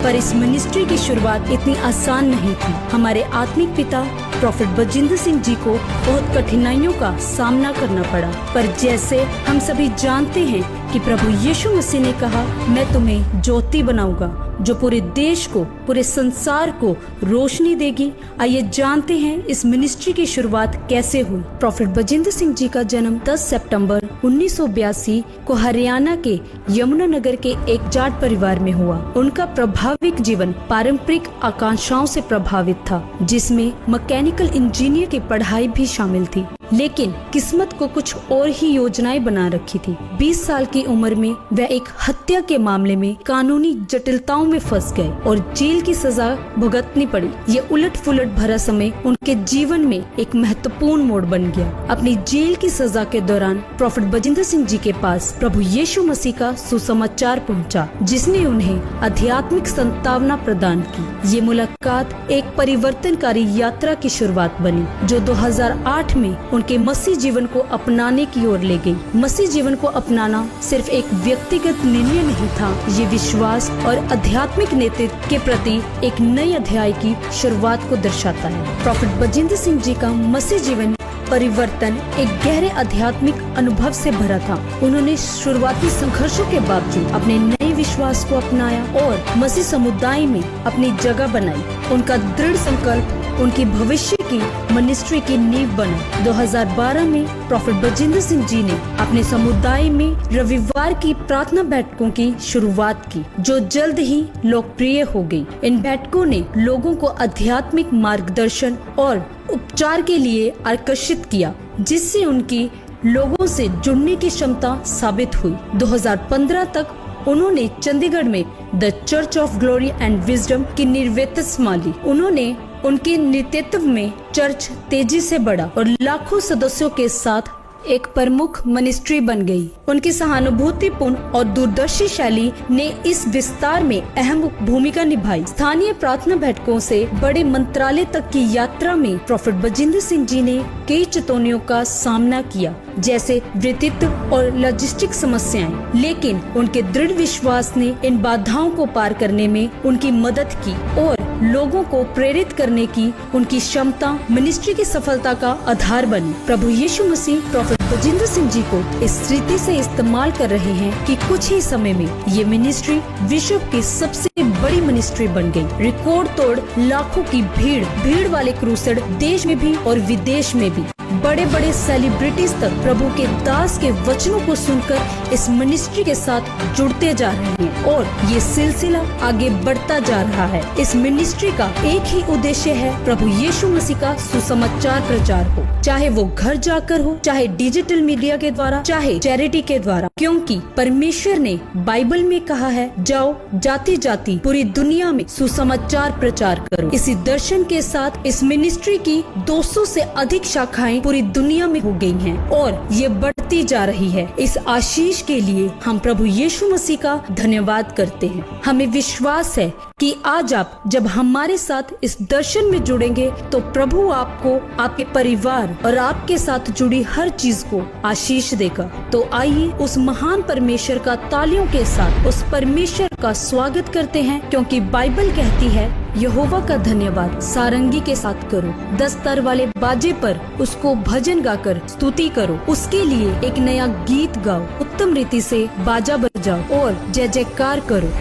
पर इस मिनिस्ट्री की शुरुआत इतनी आसान नहीं थी। हमारे आत्मिक पिता प्रॉफेट बजिंदर सिंह जी को बहुत कठिनाइयों का सामना करना पड़ा, पर जैसे हम सभी जानते हैं कि प्रभु यीशु मसीह ने कहा, मैं तुम्हें ज्योति बनाऊंगा जो पूरे देश को, पूरे संसार को रोशनी देगी। आइए जानते हैं इस मिनिस्ट्री की शुरुआत कैसे हुई। प्रॉफेट बजिंदर सिंह जी का जन्म 10 सितंबर 1982 को हरियाणा के यमुनानगर के एक जाट परिवार में हुआ। उनका प्रभाविक जीवन पारंपरिक आकांक्षाओं से प्रभावित था, जिसमें मैकेनिकल इंजीनियर की पढ़ाई भी शामिल थी, लेकिन किस्मत को कुछ और ही योजनाएं बना रखी थी। 20 साल की उम्र में वह एक हत्या के मामले में कानूनी जटिलताओं में फंस गए और जेल की सजा भुगतनी पड़ी। ये उलट पुलट भरा समय उनके जीवन में एक महत्वपूर्ण मोड़ बन गया। अपनी जेल की सजा के दौरान प्रॉफेट बजिंदर सिंह जी के पास प्रभु यीशु मसीह का सुसमाचार पहुंचा, जिसने उन्हें आध्यात्मिक संतावना प्रदान की। ये मुलाकात एक परिवर्तनकारी यात्रा की शुरुआत बनी, जो 2008 में उनके मसीह जीवन को अपनाने की ओर ले गई। मसीह जीवन को अपनाना सिर्फ एक व्यक्तिगत निर्णय नहीं था, ये विश्वास और आध्यात्मिक नेतृत्व के प्रति एक नए अध्याय की शुरुआत को दर्शाता है। प्रॉफेट बजिंदर सिंह जी का मसीह जीवन परिवर्तन एक गहरे आध्यात्मिक अनुभव से भरा था। उन्होंने शुरुआती संघर्षों के बावजूद अपने नए विश्वास को अपनाया और मसीह समुदाय में अपनी जगह बनाई। उनका दृढ़ संकल्प उनकी भविष्य की मिनिस्ट्री की नींव बना। 2012 में प्रॉफेट बजिंदर सिंह जी ने अपने समुदाय में रविवार की प्रार्थना बैठकों की शुरुआत की, जो जल्द ही लोकप्रिय हो गई। इन बैठकों ने लोगों को आध्यात्मिक मार्गदर्शन और उपचार के लिए आकर्षित किया, जिससे उनकी लोगों से जुड़ने की क्षमता साबित हुई। 2015 तक उन्होंने चंडीगढ़ में the church of glory and wisdom की निर्वित संभाली। उन्होंने उनके नेतृत्व में चर्च तेजी से बढ़ा और लाखों सदस्यों के साथ एक प्रमुख मिनिस्ट्री बन गई। उनकी सहानुभूतिपूर्ण और दूरदर्शी शैली ने इस विस्तार में अहम भूमिका निभाई। स्थानीय प्रार्थना बैठकों से बड़े मंत्रालय तक की यात्रा में प्रॉफेट बजिंदर सिंह जी ने कई चुनौतियों का सामना किया, जैसे वृत्तित्व और लॉजिस्टिक समस्याएं, लेकिन उनके दृढ़ विश्वास ने इन बाधाओं को पार करने में उनकी मदद की और लोगों को प्रेरित करने की उनकी क्षमता मिनिस्ट्री की सफलता का आधार बनी। प्रभु यीशु मसीह प्रॉफेट बजिंदर सिंह जी को इस रीति से इस्तेमाल कर रहे हैं कि कुछ ही समय में ये मिनिस्ट्री विश्व की सबसे बड़ी मिनिस्ट्री बन गई। रिकॉर्ड तोड़ लाखों की भीड़ वाले क्रूसेड देश में भी और विदेश में भी बड़े बड़े सेलिब्रिटीज तक प्रभु के दास के वचनों को सुनकर इस मिनिस्ट्री के साथ जुड़ते जा रहे हैं और ये सिलसिला आगे बढ़ता जा रहा है। इस मिनिस्ट्री का एक ही उद्देश्य है, प्रभु यीशु मसीह का सुसमाचार प्रचार हो, चाहे वो घर जाकर हो, चाहे डिजिटल मीडिया के द्वारा, चाहे चैरिटी के द्वारा, क्योंकि परमेश्वर ने बाइबल में कहा है, जाओ जाति जाति पूरी दुनिया में सुसमाचार प्रचार करो। इसी दर्शन के साथ इस मिनिस्ट्री की 200 से अधिक शाखाएं पूरी दुनिया में हो गई हैं और ये बढ़ती जा रही है। इस आशीष के लिए हम प्रभु यीशु मसीह का धन्यवाद करते हैं। हमें विश्वास है कि आज आप जब हमारे साथ इस दर्शन में जुड़ेंगे तो प्रभु आपको, आपके परिवार और आपके साथ जुड़ी हर चीज को आशीष देगा। तो आइए उस महान परमेश्वर का तालियों के साथ उस परमेश्वर का स्वागत करते हैं, क्योंकि बाइबल कहती है, यहोवा का धन्यवाद सारंगी के साथ करो, 10 तार वाले बाजे पर उसको भजन गाकर स्तुति करो, उसके लिए एक नया गीत गाओ, उत्तम रीति से बाजा बजाओ और जय जयकार करो।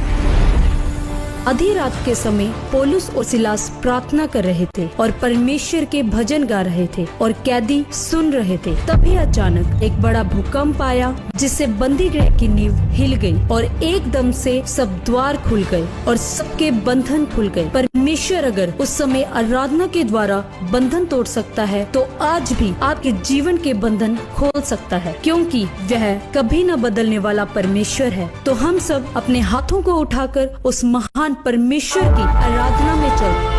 आधी रात के समय पौलुस और सिलास प्रार्थना कर रहे थे और परमेश्वर के भजन गा रहे थे और कैदी सुन रहे थे। तभी अचानक एक बड़ा भूकंप आया, जिससे बंदी गृह की नींव हिल गई और एकदम से सब द्वार खुल गए और सबके बंधन खुल गए। परमेश्वर अगर उस समय आराधना के द्वारा बंधन तोड़ सकता है, तो आज भी आपके जीवन के बंधन खोल सकता है, क्योंकि वह कभी न बदलने वाला परमेश्वर है। तो हम सब अपने हाथों को उठाकर उस महान परमेश्वर की आराधना में चल